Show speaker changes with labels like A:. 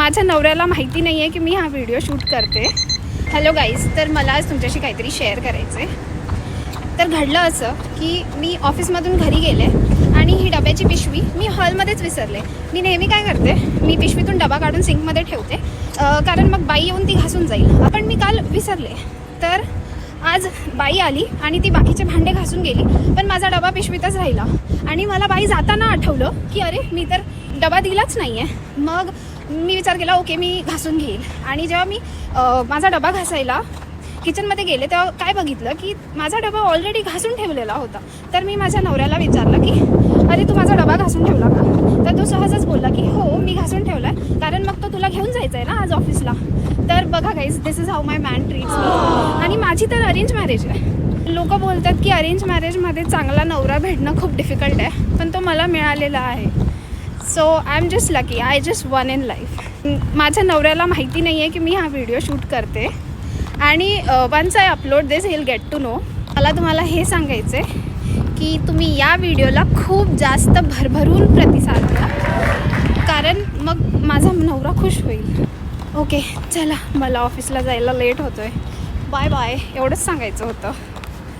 A: माझ्या नवऱ्याला माहिती नाही आहे की मी हा व्हिडिओ शूट करते. हॅलो गाईज, तर मला आज तुमच्याशी काहीतरी शेअर करायचं आहे. तर घडलं असं की मी ऑफिसमधून घरी गेले आणि ही डब्याची पिशवी मी हॉलमध्येच विसरले. मी नेहमी काय करते, मी पिशवीतून डबा काढून सिंकमध्ये ठेवते, कारण मग बाई येऊन ती घासून जाईल. पण मी काल विसरले. तर आज बाई आली आणि ती बाकीचे भांडे घासून गेली, पण माझा डबा पिशवीतच राहिला. आणि मला बाई जाताना आठवलं की अरे मी तर डबा दिलाच नाही आहे. मग मी विचार केला ओके मी घासून घेईल. आणि जेव्हा मी माझा डबा घासायला किचनमध्ये गेले तेव्हा काय बघितलं की माझा डबा ऑलरेडी घासून ठेवलेला होता. तर मी माझ्या नवऱ्याला विचारलं की अरे तू माझा डबा घासून ठेवला का? तर तो सहजच बोलला की हो मी घासून ठेवला, कारण मग तो तुला घेऊन जायचं आहे ना आज ऑफिसला. तर बघा guys, this is how my man treats me. आणि माझी तर अरेंज मॅरेज आहे. लोक बोलतात की अरेंज मॅरेजमध्ये चांगला नवरा भेटणं खूप डिफिकल्ट आहे, पण तो मला मिळालेला आहे. So I am just lucky, I just one in life. माझ्या नवऱ्याला माहिती नाही आहे की मी हा व्हिडिओ शूट करते. आणि once I upload this he will get to know. मला तुम्हाला हे सांगायचं आहे की तुम्ही या व्हिडिओला खूप जास्त भरभरून प्रतिसाद द्या, कारण मग माझा नवरा खुश होईल. ओके चला, मला ऑफिसला जायला लेट होतो आहे. बाय बाय, एवढंच सांगायचं होतं.